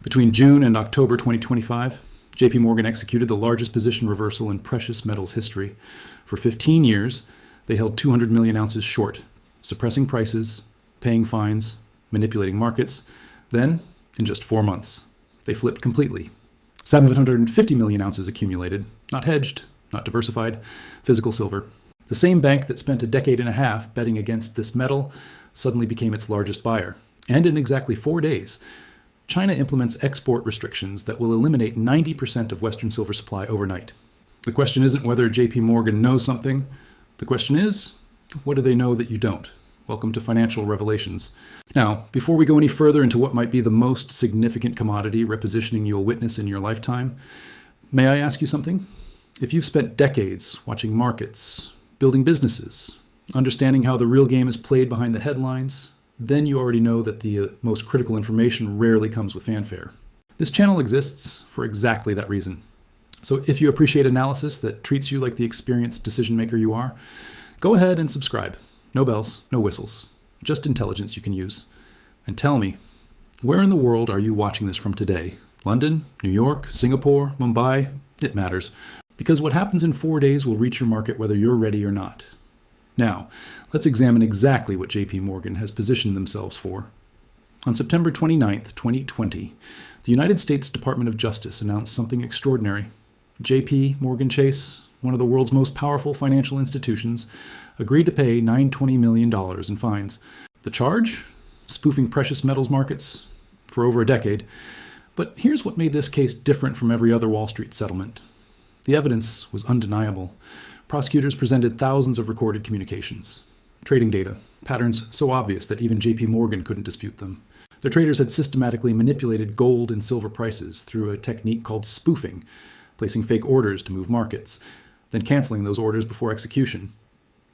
Between June and October 2025, JP Morgan executed the largest position reversal in precious metals history. For 15 years, they held 200 million ounces short, suppressing prices, paying fines, manipulating markets. Then, in just 4 months, they flipped completely. 750 million ounces accumulated, not hedged, not diversified, physical silver. The same bank that spent a decade and a half betting against this metal suddenly became its largest buyer. And in exactly 4 days, China implements export restrictions that will eliminate 90% of Western silver supply overnight. The question isn't whether JP Morgan knows something. The question is, what do they know that you don't? Welcome to Financial Revelations. Now, before we go any further into what might be the most significant commodity repositioning you'll witness in your lifetime, may I ask you something? If you've spent decades watching markets, building businesses, understanding how the real game is played behind the headlines, then you already know that the most critical information rarely comes with fanfare. This channel exists for exactly that reason. So if you appreciate analysis that treats you like the experienced decision maker you are, go ahead and subscribe. No bells, no whistles, just intelligence you can use. And tell me, where in the world are you watching this from today? London, New York, Singapore, Mumbai? It matters, because what happens in 4 days will reach your market whether you're ready or not. Now, let's examine exactly what JP Morgan has positioned themselves for. On September 29, 2020, the United States Department of Justice announced something extraordinary. JP Morgan Chase, one of the world's most powerful financial institutions, agreed to pay $920 million in fines. The charge? Spoofing precious metals markets for over a decade. But here's what made this case different from every other Wall Street settlement. The evidence was undeniable. Prosecutors presented thousands of recorded communications, trading data, patterns so obvious that even JP Morgan couldn't dispute them. Their traders had systematically manipulated gold and silver prices through a technique called spoofing, placing fake orders to move markets, then canceling those orders before execution.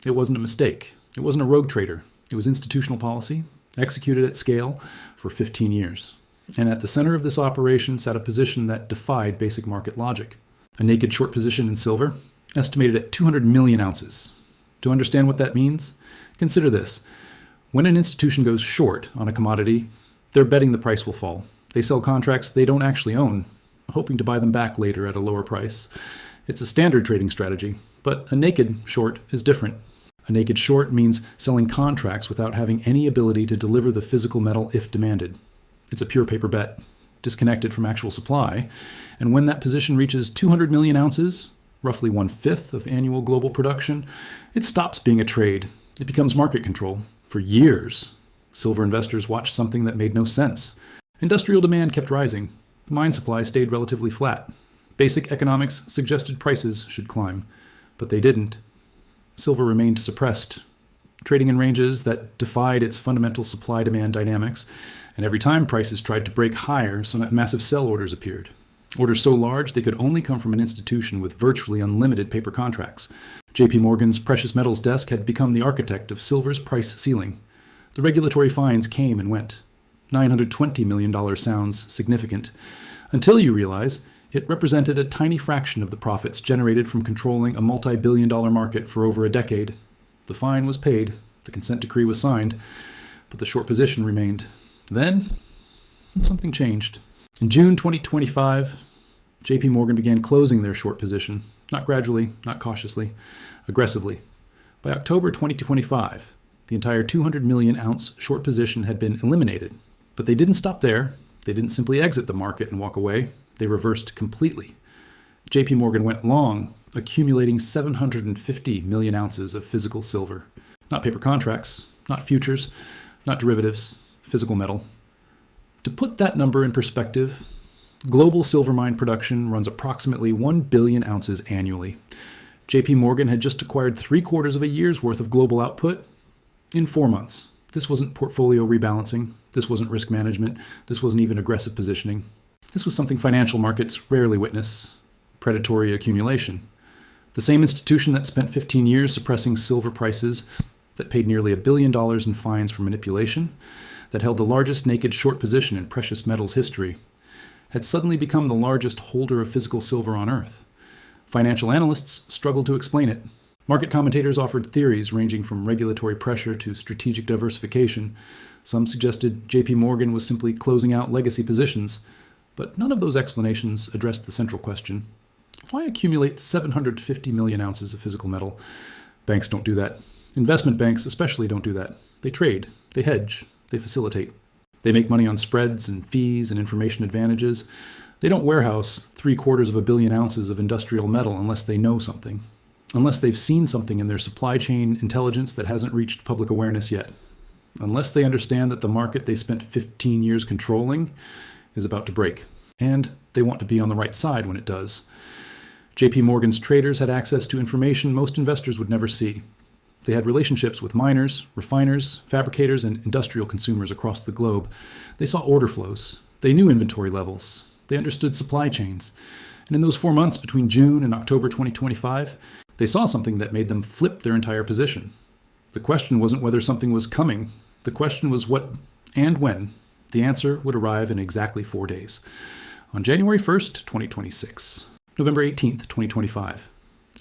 It wasn't a mistake. It wasn't a rogue trader. It was institutional policy, executed at scale for 15 years. And at the center of this operation sat a position that defied basic market logic. A naked short position in silver, estimated at 200 million ounces. To understand what that means, consider this. When an institution goes short on a commodity, they're betting the price will fall. They sell contracts they don't actually own, hoping to buy them back later at a lower price. It's a standard trading strategy, but a naked short is different. A naked short means selling contracts without having any ability to deliver the physical metal if demanded. It's a pure paper bet, disconnected from actual supply, and when that position reaches 200 million ounces, roughly 1/5 of annual global production, it stops being a trade. It becomes market control. For years, silver investors watched something that made no sense. Industrial demand kept rising. Mine supply stayed relatively flat. Basic economics suggested prices should climb, but they didn't. Silver remained suppressed, trading in ranges that defied its fundamental supply-demand dynamics, and every time prices tried to break higher, some massive sell orders appeared. Orders so large they could only come from an institution with virtually unlimited paper contracts. JP Morgan's precious metals desk had become the architect of silver's price ceiling. The regulatory fines came and went. $920 million sounds significant, until you realize it represented a tiny fraction of the profits generated from controlling a multi-billion-dollar market for over a decade. The fine was paid, the consent decree was signed, but the short position remained. Then, something changed. In June 2025, JP Morgan began closing their short position, not gradually, not cautiously, aggressively. By October 2025, the entire 200 million ounce short position had been eliminated. But they didn't stop there. They didn't simply exit the market and walk away. They reversed completely. JP Morgan went long, accumulating 750 million ounces of physical silver. Not paper contracts, not futures, not derivatives, physical metal. To put that number in perspective, global silver mine production runs approximately 1 billion ounces annually. JP Morgan had just acquired 3/4 of a year's worth of global output in 4 months. This wasn't portfolio rebalancing. This wasn't risk management. This wasn't even aggressive positioning. This was something financial markets rarely witness: predatory accumulation. The same institution that spent 15 years suppressing silver prices, that paid nearly $1 billion in fines for manipulation, that held the largest naked short position in precious metals history, had suddenly become the largest holder of physical silver on Earth. Financial analysts struggled to explain it. Market commentators offered theories ranging from regulatory pressure to strategic diversification. Some suggested JP Morgan was simply closing out legacy positions. But none of those explanations addressed the central question: why accumulate 750 million ounces of physical metal? Banks don't do that. Investment banks especially don't do that. They trade, they hedge, they facilitate. They make money on spreads and fees and information advantages. They don't warehouse 750 million ounces of industrial metal unless they know something, unless they've seen something in their supply chain intelligence that hasn't reached public awareness yet, unless they understand that the market they spent 15 years controlling is about to break, and they want to be on the right side when it does. JP Morgan's traders had access to information most investors would never see. They had relationships with miners, refiners, fabricators, and industrial consumers across the globe. They saw order flows. They knew inventory levels. They understood supply chains. And in those 4 months between June and October 2025, they saw something that made them flip their entire position. The question wasn't whether something was coming. The question was what and when. The answer would arrive in exactly 4 days. On January 1st, 2026. November 18th, 2025.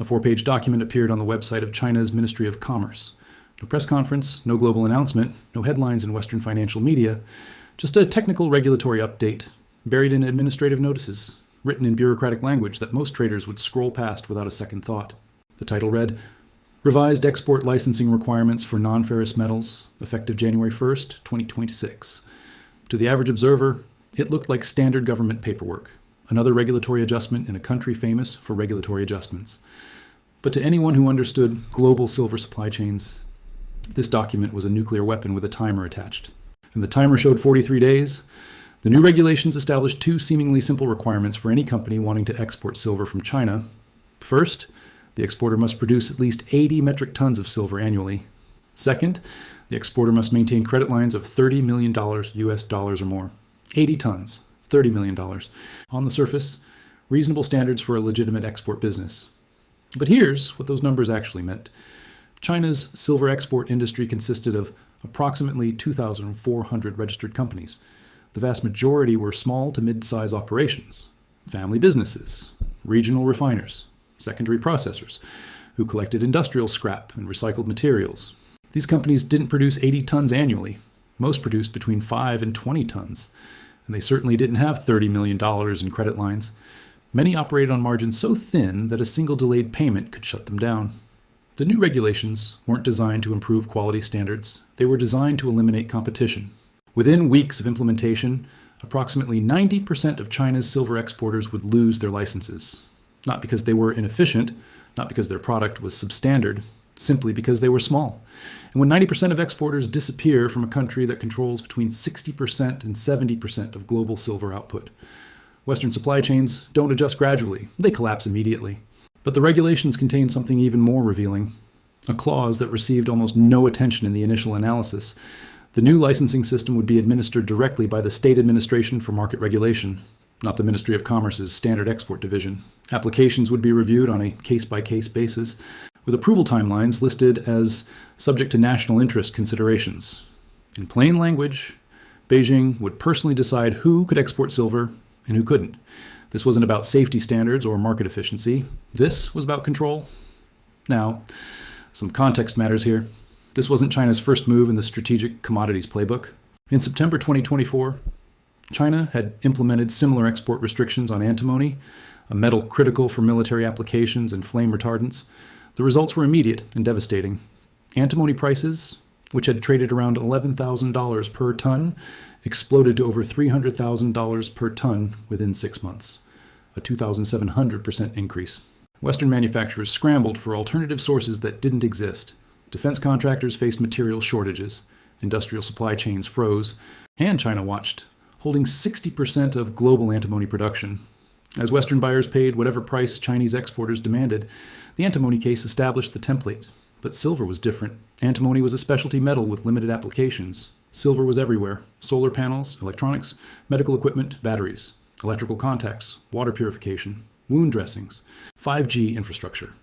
A 4-page document appeared on the website of China's Ministry of Commerce. No press conference, no global announcement, no headlines in Western financial media, just a technical regulatory update buried in administrative notices, written in bureaucratic language that most traders would scroll past without a second thought. The title read, Revised Export Licensing Requirements for Non-Ferrous Metals, effective January 1st, 2026. To the average observer, it looked like standard government paperwork, another regulatory adjustment in a country famous for regulatory adjustments. But to anyone who understood global silver supply chains, this document was a nuclear weapon with a timer attached. And the timer showed 43 days. The new regulations established 2 seemingly simple requirements for any company wanting to export silver from China. First, the exporter must produce at least 80 metric tons of silver annually. Second, the exporter must maintain credit lines of $30 million US dollars or more. 80 tons, $30 million. On the surface, reasonable standards for a legitimate export business. But here's what those numbers actually meant. China's silver export industry consisted of approximately 2,400 registered companies. The vast majority were small to mid-size operations, family businesses, regional refiners, secondary processors, who collected industrial scrap and recycled materials. These companies didn't produce 80 tons annually. Most produced between 5 and 20 tons. And they certainly didn't have $30 million in credit lines. Many operated on margins so thin that a single delayed payment could shut them down. The new regulations weren't designed to improve quality standards. They were designed to eliminate competition. Within weeks of implementation, approximately 90% of China's silver exporters would lose their licenses. Not because they were inefficient, not because their product was substandard, simply because they were small. And when 90% of exporters disappear from a country that controls between 60% and 70% of global silver output, Western supply chains don't adjust gradually, they collapse immediately. But the regulations contain something even more revealing, a clause that received almost no attention in the initial analysis. The new licensing system would be administered directly by the State Administration for Market Regulation, not the Ministry of Commerce's Standard Export Division. Applications would be reviewed on a case-by-case basis, with approval timelines listed as subject to national interest considerations. In plain language, Beijing would personally decide who could export silver and who couldn't. This wasn't about safety standards or market efficiency. This was about control. Now, some context matters here. This wasn't China's first move in the strategic commodities playbook. In September 2024, China had implemented similar export restrictions on antimony, a metal critical for military applications and flame retardants. The results were immediate and devastating. Antimony prices, which had traded around $11,000 per ton, exploded to over $300,000 per ton within 6 months, a 2,700% increase. Western manufacturers scrambled for alternative sources that didn't exist. Defense contractors faced material shortages, industrial supply chains froze, and China watched, holding 60% of global antimony production. As Western buyers paid whatever price Chinese exporters demanded, the antimony case established the template. But silver was different. Antimony was a specialty metal with limited applications. Silver was everywhere: solar panels, electronics, medical equipment, batteries, electrical contacts, water purification, wound dressings, 5G infrastructure.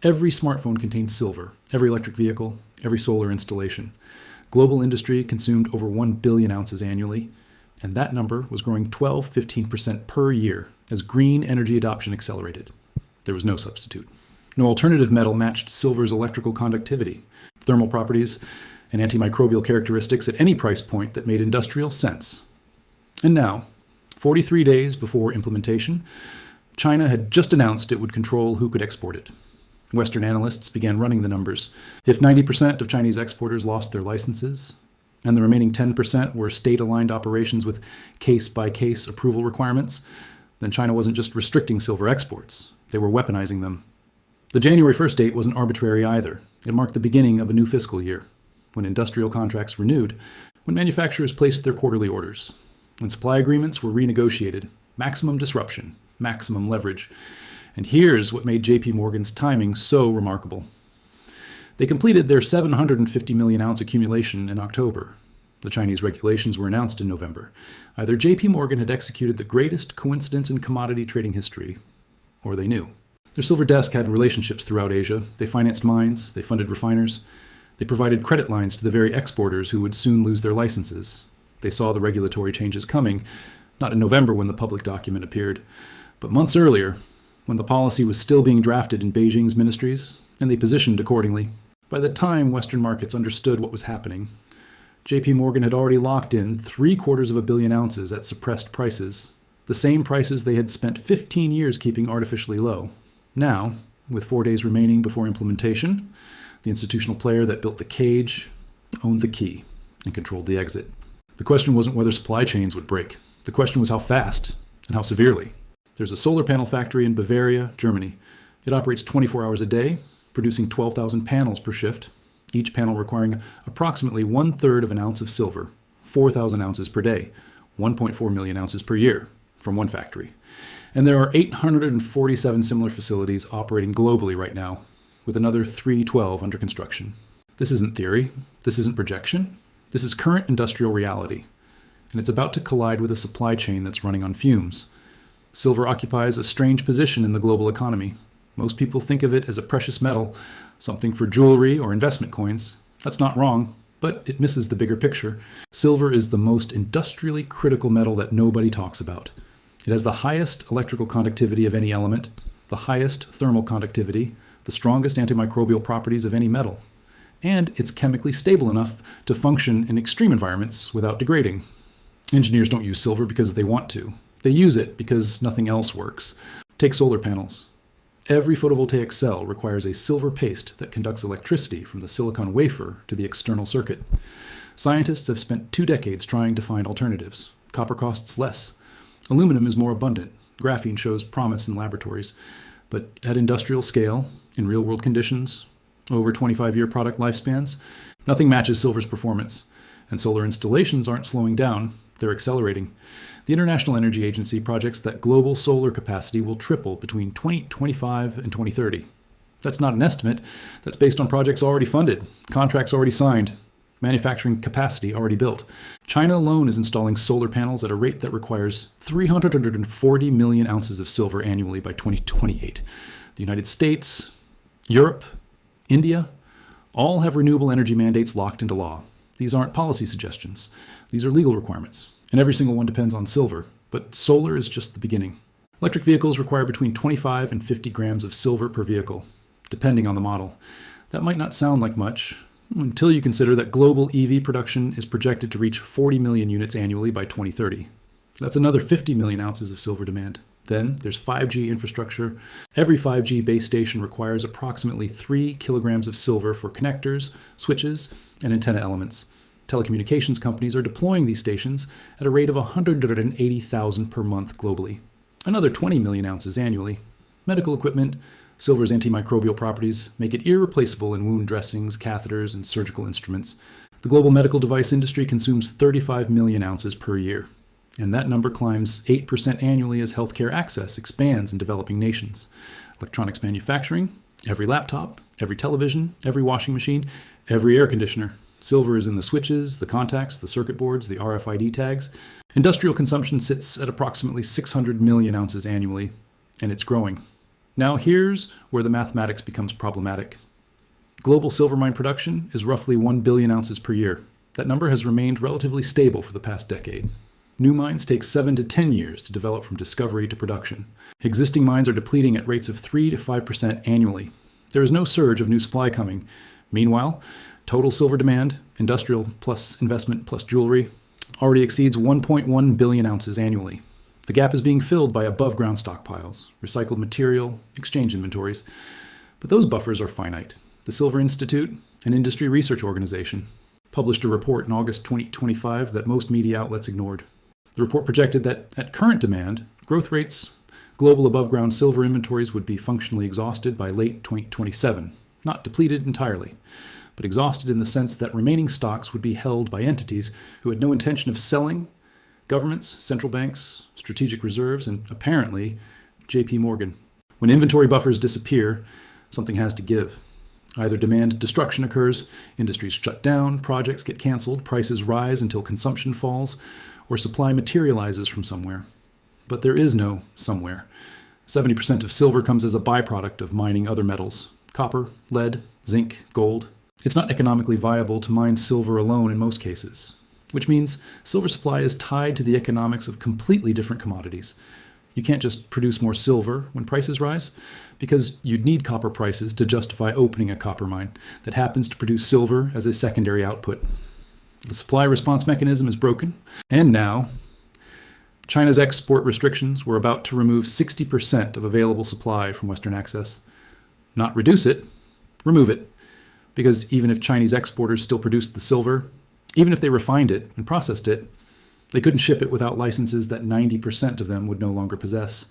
Every smartphone contained silver, every electric vehicle, every solar installation. Global industry consumed over 1 billion ounces annually, and that number was growing 12-15% per year as green energy adoption accelerated. There was no substitute. No alternative metal matched silver's electrical conductivity, thermal properties, and antimicrobial characteristics at any price point that made industrial sense. And now, 43 days before implementation, China had just announced it would control who could export it. Western analysts began running the numbers. If 90% of Chinese exporters lost their licenses, and the remaining 10% were state-aligned operations with case-by-case approval requirements, then China wasn't just restricting silver exports, they were weaponizing them. The January 1st date wasn't arbitrary either. It marked the beginning of a new fiscal year, when industrial contracts renewed, when manufacturers placed their quarterly orders, when supply agreements were renegotiated, maximum disruption, maximum leverage. And here's what made JP Morgan's timing so remarkable. They completed their 750 million ounce accumulation in October. The Chinese regulations were announced in November. Either JP Morgan had executed the greatest coincidence in commodity trading history, or they knew. Their silver desk had relationships throughout Asia. They financed mines, they funded refiners, they provided credit lines to the very exporters who would soon lose their licenses. They saw the regulatory changes coming, not in November when the public document appeared, but months earlier, when the policy was still being drafted in Beijing's ministries, and they positioned accordingly. By the time Western markets understood what was happening, JP Morgan had already locked in 750 million ounces at suppressed prices, the same prices they had spent 15 years keeping artificially low. Now, with 4 days remaining before implementation, the institutional player that built the cage owned the key and controlled the exit. The question wasn't whether supply chains would break. The question was how fast and how severely. There's a solar panel factory in Bavaria, Germany. It operates 24 hours a day, producing 12,000 panels per shift, each panel requiring approximately 1/3 of an ounce of silver, 4,000 ounces per day, 1.4 million ounces per year from one factory. And there are 847 similar facilities operating globally right now, with another 312 under construction. This isn't theory. This isn't projection. This is current industrial reality. And it's about to collide with a supply chain that's running on fumes. Silver occupies a strange position in the global economy. Most people think of it as a precious metal, something for jewelry or investment coins. That's not wrong, but it misses the bigger picture. Silver is the most industrially critical metal that nobody talks about. It has the highest electrical conductivity of any element, the highest thermal conductivity, the strongest antimicrobial properties of any metal, and it's chemically stable enough to function in extreme environments without degrading. Engineers don't use silver because they want to. They use it because nothing else works. Take solar panels. Every photovoltaic cell requires a silver paste that conducts electricity from the silicon wafer to the external circuit. Scientists have spent 2 decades trying to find alternatives. Copper costs less. Aluminum is more abundant. Graphene shows promise in laboratories. But at industrial scale, in real-world conditions, over 25-year product lifespans, nothing matches silver's performance. And solar installations aren't slowing down, they're accelerating. The International Energy Agency projects that global solar capacity will triple between 2025 and 2030. That's not an estimate. That's based on projects already funded, contracts already signed, manufacturing capacity already built. China alone is installing solar panels at a rate that requires 340 million ounces of silver annually by 2028. The United States, Europe, India, all have renewable energy mandates locked into law. These aren't policy suggestions. These are legal requirements. And every single one depends on silver, but solar is just the beginning. Electric vehicles require between 25 and 50 grams of silver per vehicle, depending on the model. That might not sound like much, until you consider that global EV production is projected to reach 40 million units annually by 2030. That's another 50 million ounces of silver demand. Then there's 5G infrastructure. Every 5G base station requires approximately 3 kilograms of silver for connectors, switches, and antenna elements. Telecommunications companies are deploying these stations at a rate of 180,000 per month globally. Another 20 million ounces annually. Medical equipment, silver's antimicrobial properties make it irreplaceable in wound dressings, catheters, and surgical instruments. The global medical device industry consumes 35 million ounces per year, and that number climbs 8% annually as healthcare access expands in developing nations. Electronics manufacturing, every laptop, every television, every washing machine, every air conditioner. Silver is in the switches, the contacts, the circuit boards, the RFID tags. Industrial consumption sits at approximately 600 million ounces annually, and it's growing. Now here's where the mathematics becomes problematic. Global silver mine production is roughly 1 billion ounces per year. That number has remained relatively stable for the past decade. New mines take 7 to 10 years to develop from discovery to production. Existing mines are depleting at rates of 3 to 5% annually. There is no surge of new supply coming. Meanwhile, total silver demand, industrial plus investment plus jewelry, already exceeds 1.1 billion ounces annually. The gap is being filled by above-ground stockpiles, recycled material, exchange inventories. But those buffers are finite. The Silver Institute, an industry research organization, published a report in August 2025 that most media outlets ignored. The report projected that at current demand, growth rates, global above-ground silver inventories would be functionally exhausted by late 2027, not depleted entirely, but exhausted in the sense that remaining stocks would be held by entities who had no intention of selling: governments, central banks, strategic reserves, and apparently JP Morgan. When inventory buffers disappear, something has to give. Either demand destruction occurs, industries shut down, projects get canceled, prices rise until consumption falls, or supply materializes from somewhere. But there is no somewhere. 70% of silver comes as a byproduct of mining other metals: copper, lead, zinc, gold. It's not economically viable to mine silver alone in most cases, which means silver supply is tied to the economics of completely different commodities. You can't just produce more silver when prices rise, because you'd need copper prices to justify opening a copper mine that happens to produce silver as a secondary output. The supply response mechanism is broken, and now China's export restrictions were about to remove 60% of available supply from Western access. Not reduce it, remove it, because even if Chinese exporters still produced the silver, even if they refined it and processed it, they couldn't ship it without licenses that 90% of them would no longer possess.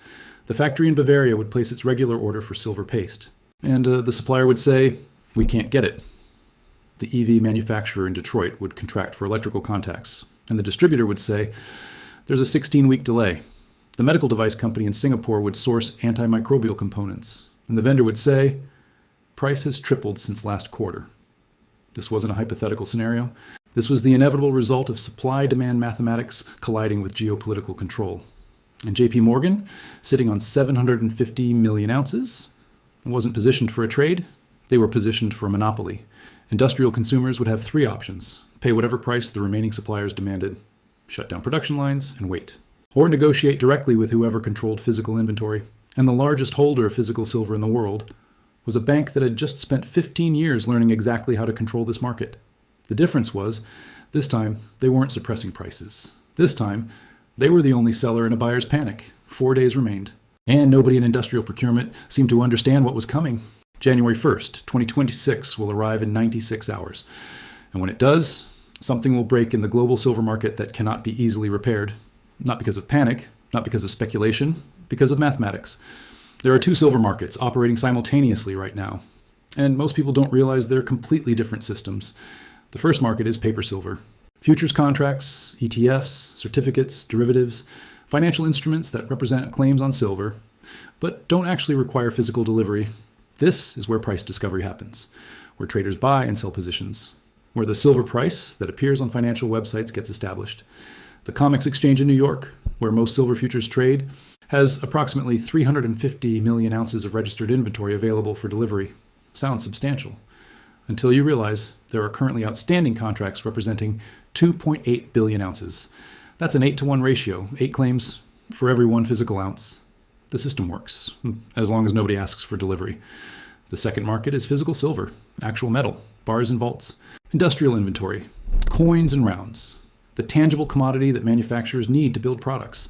The factory in Bavaria would place its regular order for silver paste, and the supplier would say, "We can't get it." The EV manufacturer in Detroit would contract for electrical contacts, and the distributor would say, "There's a 16-week delay." The medical device company in Singapore would source antimicrobial components, and the vendor would say, "Price has tripled since last quarter." This wasn't a hypothetical scenario. This was the inevitable result of supply-demand mathematics colliding with geopolitical control. And JP Morgan, sitting on 750 million ounces, wasn't positioned for a trade. They were positioned for a monopoly. Industrial consumers would have three options: pay whatever price the remaining suppliers demanded, shut down production lines, and wait, or negotiate directly with whoever controlled physical inventory. And the largest holder of physical silver in the world was a bank that had just spent 15 years learning exactly how to control this market. The difference was, this time, they weren't suppressing prices. This time, they were the only seller in a buyer's panic. 4 days remained. And nobody in industrial procurement seemed to understand what was coming. January 1st, 2026 will arrive in 96 hours. And when it does, something will break in the global silver market that cannot be easily repaired. Not because of panic, not because of speculation, because of mathematics. There are two silver markets operating simultaneously right now. And most people don't realize they're completely different systems. The first market is paper silver. Futures contracts, ETFs, certificates, derivatives, financial instruments that represent claims on silver, but don't actually require physical delivery. This is where price discovery happens, where traders buy and sell positions, where the silver price that appears on financial websites gets established. The COMEX exchange in New York, where most silver futures trade, has approximately 350 million ounces of registered inventory available for delivery. Sounds substantial. Until you realize there are currently outstanding contracts representing 2.8 billion ounces. That's an 8-to-1 ratio, 8 claims for every 1 physical ounce. The system works, as long as nobody asks for delivery. The second market is physical silver, actual metal, bars and vaults, industrial inventory, coins and rounds, the tangible commodity that manufacturers need to build products.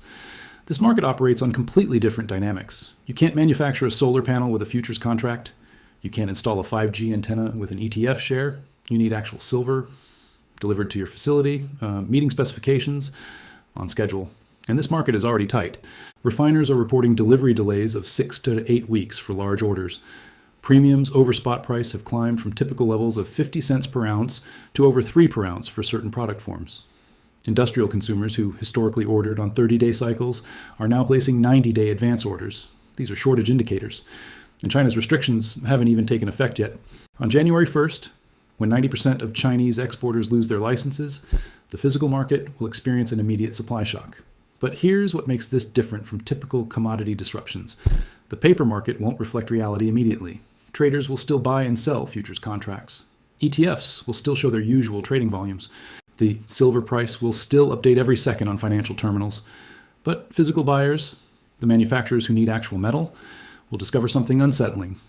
This market operates on completely different dynamics. You can't manufacture a solar panel with a futures contract. You can't install a 5G antenna with an ETF share. You need actual silver delivered to your facility, meeting specifications, on schedule. And this market is already tight. Refiners are reporting delivery delays of 6 to 8 weeks for large orders. Premiums over spot price have climbed from typical levels of 50 cents per ounce to over 3 per ounce for certain product forms. Industrial consumers who historically ordered on 30-day cycles are now placing 90-day advance orders. These are shortage indicators. And China's restrictions haven't even taken effect yet. On January 1st, when 90% of Chinese exporters lose their licenses, the physical market will experience an immediate supply shock. But here's what makes this different from typical commodity disruptions. The paper market won't reflect reality immediately. Traders will still buy and sell futures contracts. ETFs will still show their usual trading volumes. The silver price will still update every second on financial terminals. But physical buyers, the manufacturers who need actual metal, will discover something unsettling.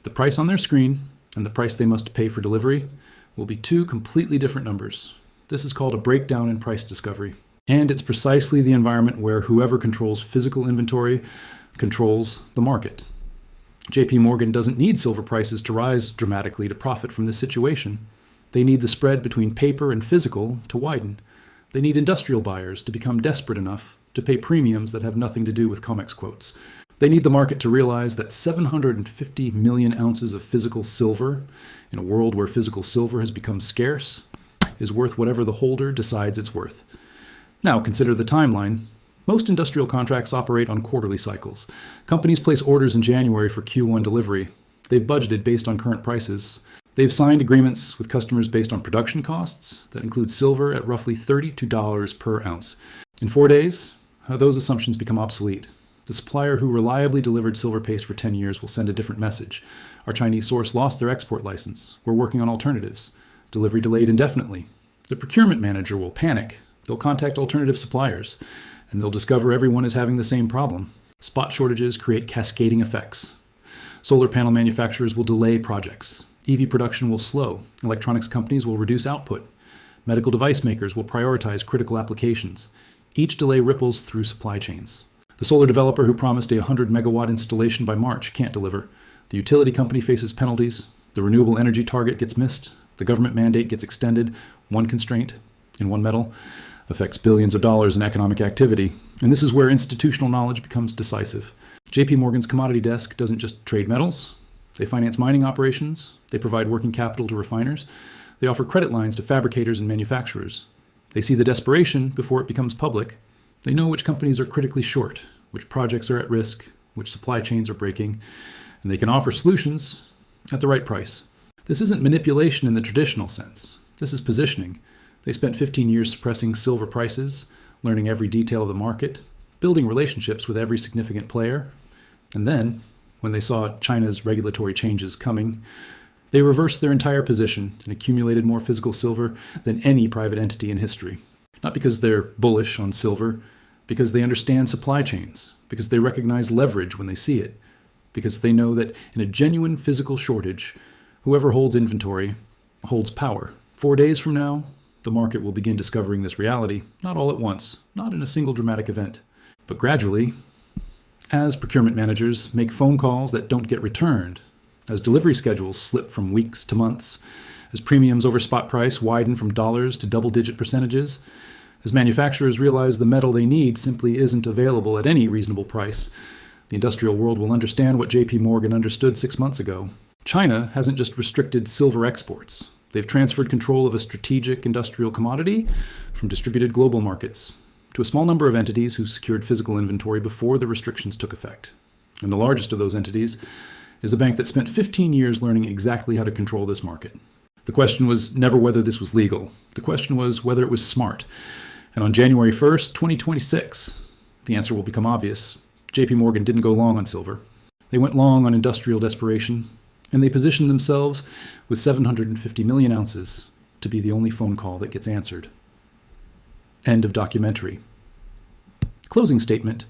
The price on their screen and the price they must pay for delivery will be two completely different numbers. This is called a breakdown in price discovery. And it's precisely the environment where whoever controls physical inventory controls the market. JP Morgan doesn't need silver prices to rise dramatically to profit from this situation. They need the spread between paper and physical to widen. They need industrial buyers to become desperate enough to pay premiums that have nothing to do with COMEX quotes. They need the market to realize that 750 million ounces of physical silver, in a world where physical silver has become scarce, is worth whatever the holder decides it's worth. Now, consider the timeline. Most industrial contracts operate on quarterly cycles. Companies place orders in January for Q1 delivery. They've budgeted based on current prices. They've signed agreements with customers based on production costs that include silver at roughly $32 per ounce. In 4 days, those assumptions become obsolete. The supplier who reliably delivered silver paste for 10 years will send a different message. Our Chinese source lost their export license. We're working on alternatives. Delivery delayed indefinitely. The procurement manager will panic. They'll contact alternative suppliers, and they'll discover everyone is having the same problem. Spot shortages create cascading effects. Solar panel manufacturers will delay projects. EV production will slow. Electronics companies will reduce output. Medical device makers will prioritize critical applications. Each delay ripples through supply chains. The solar developer who promised a 100 megawatt installation by March can't deliver. The utility company faces penalties. The renewable energy target gets missed. The government mandate gets extended. One constraint in one metal affects billions of dollars in economic activity. And this is where institutional knowledge becomes decisive. JP Morgan's commodity desk doesn't just trade metals. They finance mining operations. They provide working capital to refiners. They offer credit lines to fabricators and manufacturers. They see the desperation before it becomes public. They know which companies are critically short, which projects are at risk, which supply chains are breaking, and they can offer solutions at the right price. This isn't manipulation in the traditional sense. This is positioning. They spent 15 years suppressing silver prices, learning every detail of the market, building relationships with every significant player. And then, when they saw China's regulatory changes coming, they reversed their entire position and accumulated more physical silver than any private entity in history. Not because they're bullish on silver, because they understand supply chains, because they recognize leverage when they see it, because they know that in a genuine physical shortage, whoever holds inventory holds power. 4 days from now, the market will begin discovering this reality, not all at once, not in a single dramatic event, but gradually, as procurement managers make phone calls that don't get returned, as delivery schedules slip from weeks to months, as premiums over spot price widen from dollars to double-digit percentages, as manufacturers realize the metal they need simply isn't available at any reasonable price, the industrial world will understand what JP Morgan understood 6 months ago. China hasn't just restricted silver exports. They've transferred control of a strategic industrial commodity from distributed global markets to a small number of entities who secured physical inventory before the restrictions took effect. And the largest of those entities is a bank that spent 15 years learning exactly how to control this market. The question was never whether this was legal. The question was whether it was smart. And on January 1st, 2026, the answer will become obvious. JP Morgan didn't go long on silver. They went long on industrial desperation, and they positioned themselves with 750 million ounces to be the only phone call that gets answered. End of documentary. Closing statement.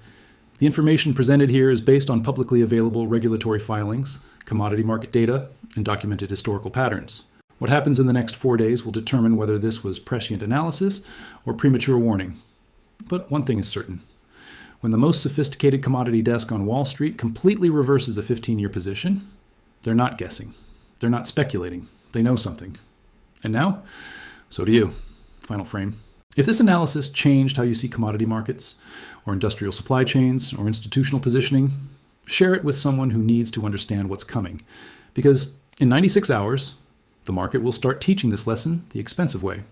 The information presented here is based on publicly available regulatory filings, commodity market data, and documented historical patterns. What happens in the next 4 days will determine whether this was prescient analysis or premature warning. But one thing is certain. When the most sophisticated commodity desk on Wall Street completely reverses a 15-year position, they're not guessing. They're not speculating. They know something. And now, so do you. Final frame. If this analysis changed how you see commodity markets, or industrial supply chains, or institutional positioning, share it with someone who needs to understand what's coming. Because in 96 hours, the market will start teaching this lesson the expensive way.